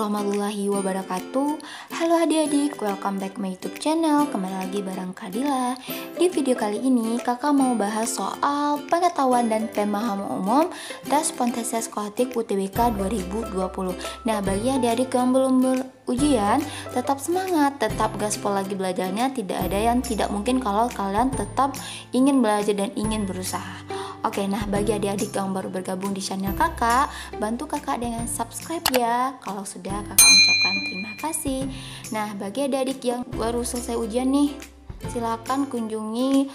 warahmatullahi wabarakatuh. Halo adik-adik, welcome back my YouTube channel. Kembali lagi bareng Kadila. Di video kali ini kakak mau bahas soal pengetahuan dan pemahaman umum tes Pontianak Skolastik UTBK 2020. Nah, bagi adik-adik yang belum berujian, tetap semangat, tetap gaspol lagi belajarnya. Tidak ada yang tidak mungkin kalau kalian tetap ingin belajar dan ingin berusaha. Oke, nah bagi adik-adik yang baru bergabung di channel kakak, bantu kakak dengan subscribe ya. Kalau sudah, kakak ucapkan terima kasih. Nah, bagi adik-adik yang baru selesai ujian nih, silakan kunjungi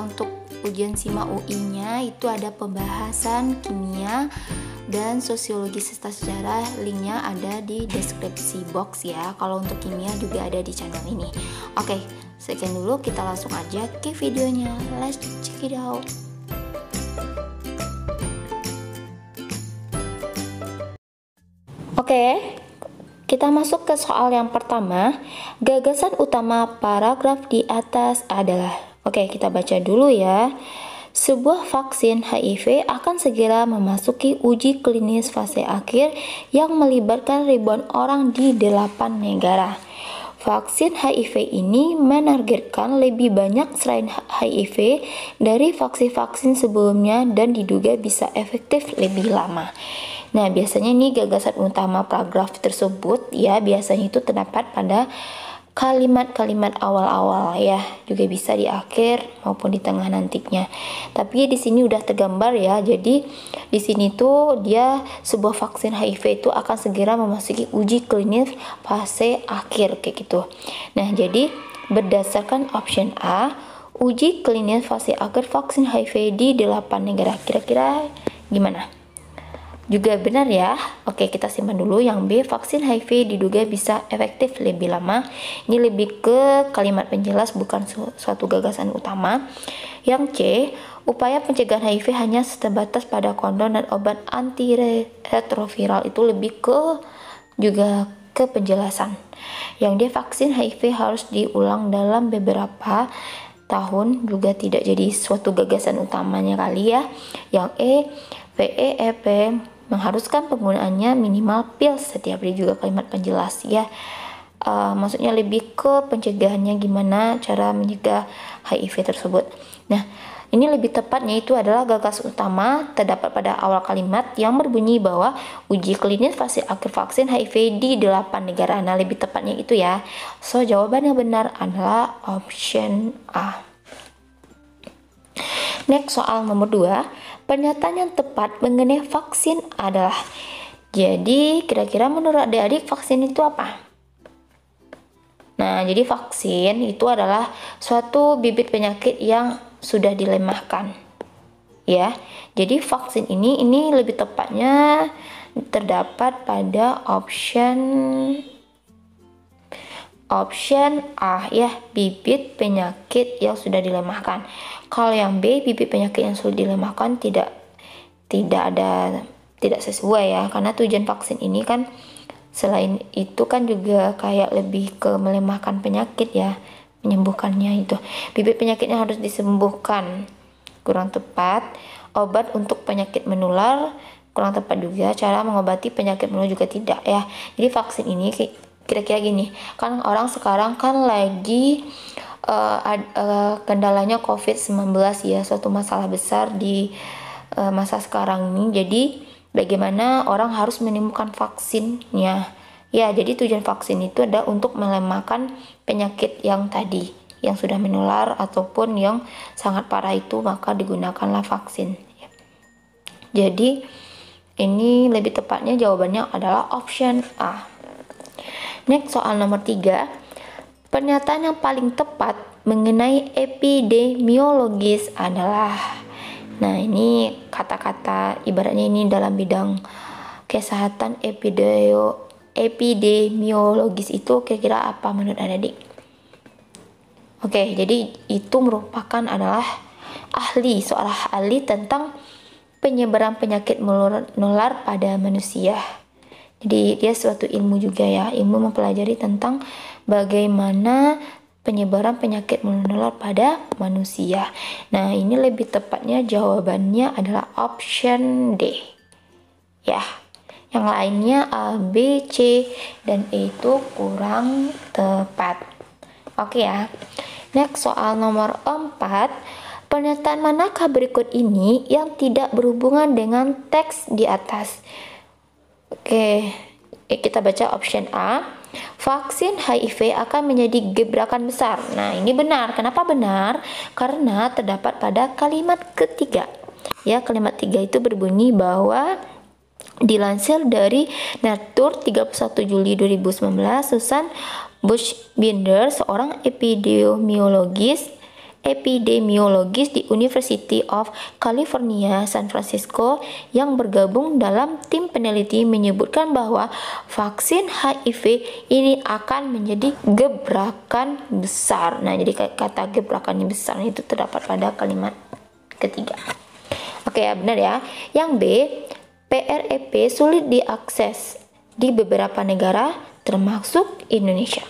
untuk ujian SIMA UI-nya. Itu ada pembahasan kimia dan sosiologi serta sejarah. Linknya ada di deskripsi box ya. Kalau untuk kimia juga ada di channel ini. Oke, sekian dulu, kita langsung aja ke videonya. Let's check it out. Oke, kita masuk ke soal yang pertama. Gagasan utama paragraf di atas adalah, oke, kita baca dulu ya. Sebuah vaksin HIV akan segera memasuki uji klinis fase akhir yang melibatkan ribuan orang di 8 negara. Vaksin HIV ini menargetkan lebih banyak selain HIV dari vaksin-vaksin sebelumnya dan diduga bisa efektif lebih lama. Nah, biasanya ini gagasan utama paragraf tersebut ya, biasanya itu terdapat pada kalimat-kalimat awal-awal ya, juga bisa di akhir maupun di tengah nantinya. Tapi di sini udah tergambar ya. Jadi di sini tuh dia sebuah vaksin HIV itu akan segera memasuki uji klinis fase akhir kayak gitu. Nah, jadi berdasarkan option A, uji klinis fase akhir vaksin HIV di 8 negara. Kira-kira gimana? Juga benar ya. Oke, kita simpan dulu. Yang B, vaksin HIV diduga bisa efektif lebih lama. Ini lebih ke kalimat penjelas, bukan suatu gagasan utama. Yang C, upaya pencegahan HIV hanya sebatas pada kondom dan obat antiretroviral. Itu lebih ke juga ke penjelasan. Yang D, vaksin HIV harus diulang dalam beberapa tahun, juga tidak jadi suatu gagasan utamanya kali ya. Yang E, VEEP mengharuskan penggunaannya minimal pil setiap hari, juga kalimat penjelas ya. Maksudnya lebih ke pencegahannya, gimana cara mencegah HIV tersebut. Nah, ini lebih tepatnya itu adalah gagasan utama terdapat pada awal kalimat yang berbunyi bahwa uji klinis fase akhir vaksin HIV di 8 negara. Nah, lebih tepatnya itu ya. So, jawaban yang benar adalah option A. Next, soal nomor 2. Pernyataan yang tepat mengenai vaksin adalah. Jadi, kira-kira menurut adik-adik vaksin itu apa? Nah, jadi vaksin itu adalah suatu bibit penyakit yang sudah dilemahkan. Ya. Jadi vaksin ini lebih tepatnya terdapat pada option A ya, bibit penyakit yang sudah dilemahkan. Kalau yang B, bibit penyakit yang sudah dilemahkan tidak sesuai ya, karena tujuan vaksin ini kan selain itu kan juga kayak lebih ke melemahkan penyakit ya, menyembuhkannya itu. Bibit penyakitnya harus disembuhkan, kurang tepat. Obat untuk penyakit menular, kurang tepat juga. Cara mengobati penyakit menular juga tidak ya. Jadi vaksin ini kira-kira gini, kan orang sekarang kan lagi kendalanya COVID-19 ya, suatu masalah besar di masa sekarang ini. Jadi bagaimana orang harus menemukan vaksinnya ya. Jadi tujuan vaksin itu adalah untuk melemahkan penyakit yang tadi, yang sudah menular ataupun yang sangat parah itu, maka digunakanlah vaksin ya. Jadi ini lebih tepatnya jawabannya adalah option A. Next, soal nomor 3. Pernyataan yang paling tepat mengenai epidemiologis adalah. Nah, ini kata-kata ibaratnya ini dalam bidang kesehatan. Epidemiologis itu kira-kira apa menurut adik? Oke, jadi itu merupakan adalah seorang ahli tentang penyebaran penyakit menular pada manusia. Jadi dia suatu ilmu juga ya, ilmu mempelajari tentang bagaimana penyebaran penyakit menular pada manusia. Nah, ini lebih tepatnya jawabannya adalah option D. Ya. Yang lainnya A, B, C, dan E itu kurang tepat. Oke ya. Next, soal nomor 4. Pernyataan manakah berikut ini yang tidak berhubungan dengan teks di atas? Oke, kita baca option A. Vaksin HIV akan menjadi gebrakan besar. Nah, ini benar. Kenapa benar? Karena terdapat pada kalimat ketiga. Ya, kalimat 3 itu berbunyi bahwa dilansir dari Nature 31 Juli 2019, Susan Bushbinder, seorang epidemiologis di University of California, San Francisco yang bergabung dalam tim peneliti, menyebutkan bahwa vaksin HIV ini akan menjadi gebrakan besar. Nah, jadi kata gebrakan besar itu terdapat pada kalimat ketiga. Oke ya, benar ya. Yang B, PrEP sulit diakses di beberapa negara termasuk Indonesia.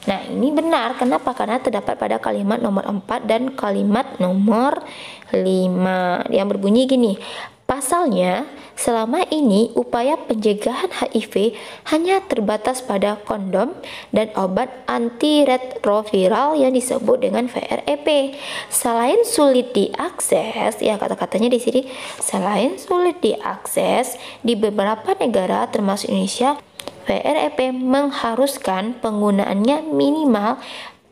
Nah, ini benar. Kenapa? Karena terdapat pada kalimat nomor 4 dan kalimat nomor 5 yang berbunyi gini. Pasalnya, selama ini upaya pencegahan HIV hanya terbatas pada kondom dan obat antiretroviral yang disebut dengan PrEP. Selain sulit diakses, ya kata-katanya di sini, selain sulit diakses di beberapa negara termasuk Indonesia, PrEP mengharuskan penggunaannya minimal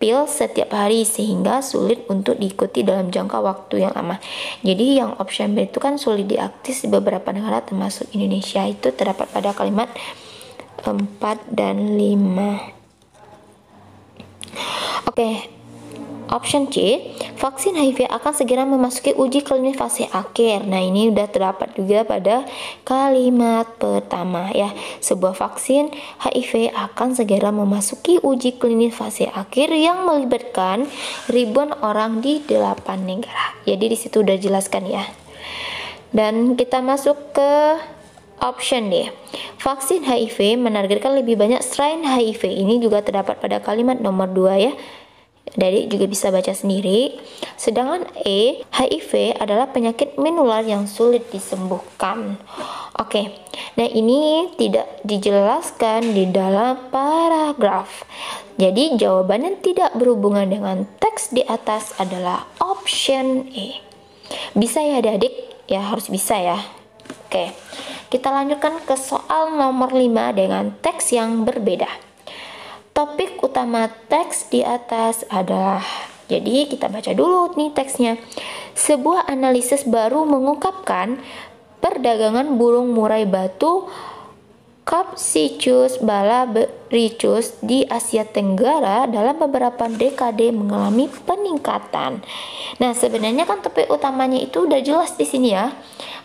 pil setiap hari sehingga sulit untuk diikuti dalam jangka waktu yang lama. Jadi yang option B itu kan sulit diakses di beberapa negara termasuk Indonesia, itu terdapat pada kalimat 4 dan 5. Oke. Option C, vaksin HIV akan segera memasuki uji klinis fase akhir. Nah, ini udah terdapat juga pada kalimat pertama ya. Sebuah vaksin HIV akan segera memasuki uji klinis fase akhir yang melibatkan ribuan orang di 8 negara. Jadi di situ udah jelaskan ya. Dan kita masuk ke option D. Vaksin HIV menargetkan lebih banyak strain HIV. Ini juga terdapat pada kalimat nomor 2 ya. Jadi juga bisa baca sendiri. Sedangkan E, HIV adalah penyakit menular yang sulit disembuhkan. Oke. Nah, ini tidak dijelaskan di dalam paragraf. Jadi jawaban yang tidak berhubungan dengan teks di atas adalah option E. Bisa ya adik-adik? Ya, harus bisa ya. Oke. Kita lanjutkan ke soal nomor 5 dengan teks yang berbeda. Topik utama teks di atas adalah, jadi kita baca dulu nih teksnya. Sebuah analisis baru mengungkapkan perdagangan burung murai batu Capsicus balabericus di Asia Tenggara dalam beberapa dekade mengalami peningkatan. Nah, sebenarnya kan topik utamanya itu udah jelas di sini ya,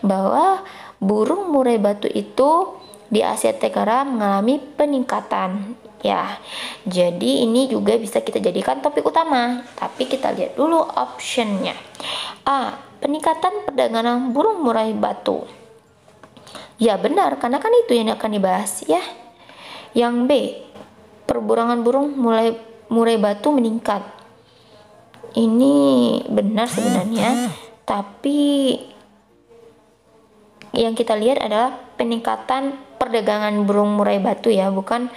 bahwa burung murai batu itu di Asia Tenggara mengalami peningkatan. Ya, jadi ini juga bisa kita jadikan topik utama. Tapi kita lihat dulu optionnya. A, peningkatan perdagangan burung murai batu. Ya benar, karena kan itu yang akan dibahas ya. Yang B, perburuan burung murai batu meningkat. Ini benar sebenarnya, tapi yang kita lihat adalah peningkatan perdagangan burung murai batu ya, bukan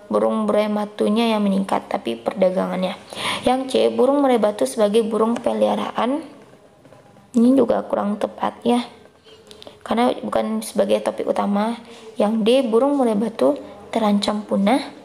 burung murai batunya yang meningkat, tapi perdagangannya. Yang C, burung murai batu sebagai burung peliharaan. Ini juga kurang tepat ya, karena bukan sebagai topik utama. Yang D, burung murai batu terancam punah.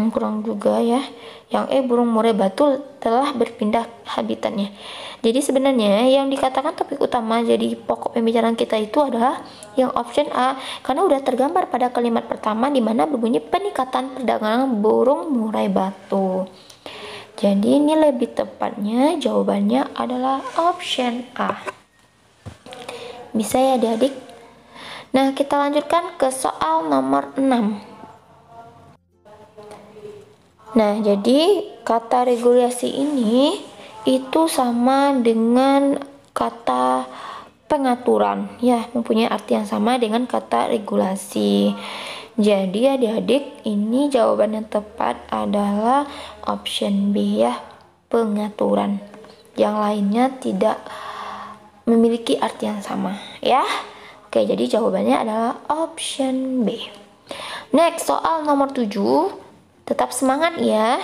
Kurang juga ya. Yang E, burung murai batu telah berpindah habitatnya. Jadi sebenarnya yang dikatakan topik utama jadi pokok pembicaraan kita itu adalah yang option A, karena udah tergambar pada kalimat pertama di mana berbunyi peningkatan perdagangan burung murai batu. Jadi ini lebih tepatnya jawabannya adalah option A. Bisa ya adik-adik? Nah, kita lanjutkan ke soal nomor 6. Nah, jadi kata regulasi ini itu sama dengan kata pengaturan ya, mempunyai arti yang sama dengan kata regulasi. Jadi adik-adik, ini jawaban yang tepat adalah option B ya, pengaturan. Yang lainnya tidak memiliki arti yang sama ya. Oke, jadi jawabannya adalah option B. Next, soal nomor 7. Tetap semangat ya.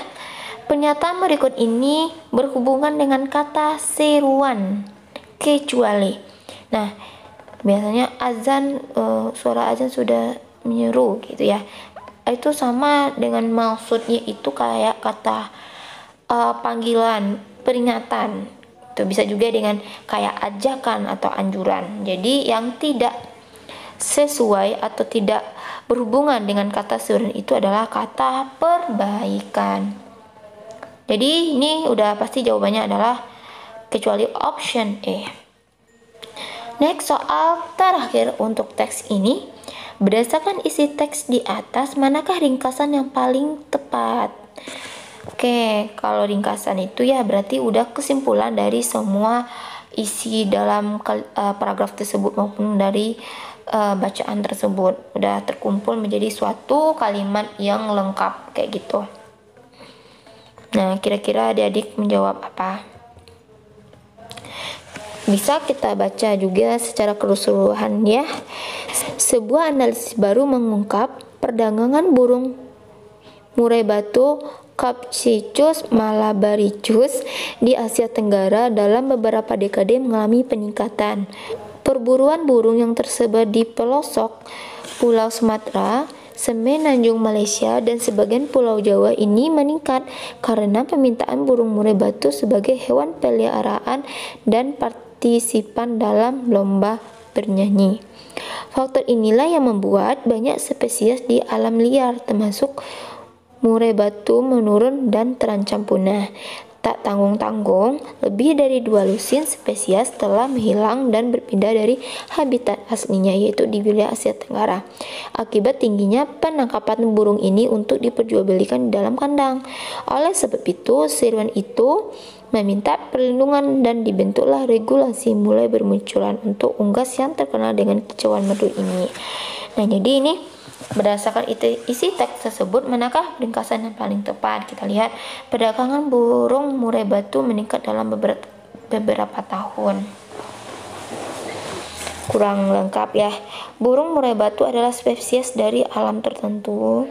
Pernyataan berikut ini berhubungan dengan kata seruan, kecuali. Nah, biasanya azan, suara azan sudah menyeru gitu ya. Itu sama dengan maksudnya itu kayak kata panggilan, peringatan. Itu bisa juga dengan kayak ajakan atau anjuran. Jadi yang tidak sesuai atau tidak berhubungan dengan kata seruan itu adalah kata perbaikan. Jadi ini udah pasti jawabannya adalah kecuali option A. Next, soal terakhir untuk teks ini. Berdasarkan isi teks di atas, manakah ringkasan yang paling tepat? Oke, kalau ringkasan itu ya berarti udah kesimpulan dari semua isi dalam paragraf tersebut maupun dari bacaan tersebut. Udah terkumpul menjadi suatu kalimat yang lengkap kayak gitu. Nah, kira-kira adik-adik menjawab apa? Bisa kita baca juga secara keseluruhan ya. Sebuah analisis baru mengungkap perdagangan burung murai batu Capsicus malabaricus di Asia Tenggara dalam beberapa dekade mengalami peningkatan. Perburuan burung yang tersebar di pelosok Pulau Sumatera, Semenanjung Malaysia, dan sebagian Pulau Jawa ini meningkat karena permintaan burung murai batu sebagai hewan peliharaan dan partisipan dalam lomba bernyanyi. Faktor inilah yang membuat banyak spesies di alam liar termasuk murai batu menurun dan terancam punah. Tak tanggung-tanggung, lebih dari 2 lusin spesies telah menghilang dan berpindah dari habitat aslinya, yaitu di wilayah Asia Tenggara, akibat tingginya penangkapan burung ini untuk diperjualbelikan di dalam kandang. Oleh sebab itu, seruan itu meminta perlindungan dan dibentuklah regulasi mulai bermunculan untuk unggas yang terkenal dengan kicauan merdu ini. Nah, jadi ini berdasarkan isi teks tersebut, manakah ringkasan yang paling tepat? Kita lihat, perdagangan burung murai batu meningkat dalam beberapa tahun. Kurang lengkap ya. Burung murai batu adalah spesies dari alam tertentu.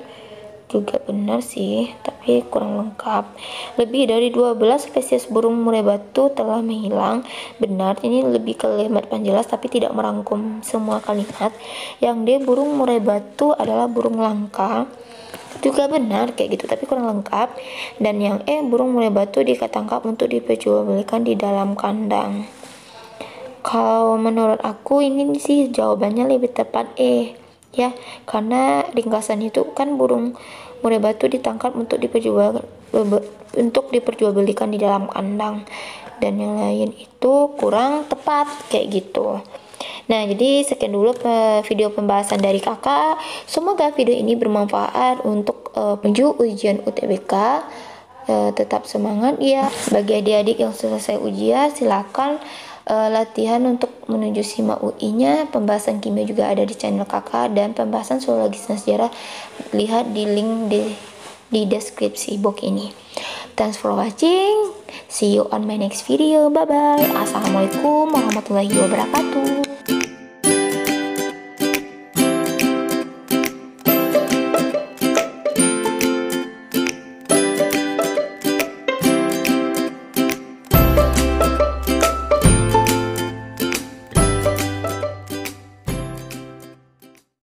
Juga benar sih, tapi kurang lengkap. Lebih dari 12 spesies burung murai batu telah menghilang. Benar, ini lebih kalimat panjelas tapi tidak merangkum semua kalimat. Yang D, burung murai batu adalah burung langka. Juga benar kayak gitu, tapi kurang lengkap. Dan yang E, burung murai batu dikatangkap untuk diperjualbelikan di dalam kandang. Kalau menurut aku ini sih jawabannya lebih tepat E ya, karena ringkasan itu kan burung murai batu ditangkap untuk diperjualbelikan di dalam kandang, dan yang lain itu kurang tepat kayak gitu. Nah, jadi sekian dulu video pembahasan dari kakak. Semoga video ini bermanfaat untuk menuju ujian UTBK. Tetap semangat ya. Bagi adik-adik yang selesai ujian, silakan latihan untuk menuju SIMA UI-nya. Pembahasan kimia juga ada di channel kakak, dan pembahasan zoologi dan sejarah lihat di link di deskripsi box ini. Thanks for watching. See you on my next video. Bye bye. Assalamualaikum warahmatullahi wabarakatuh.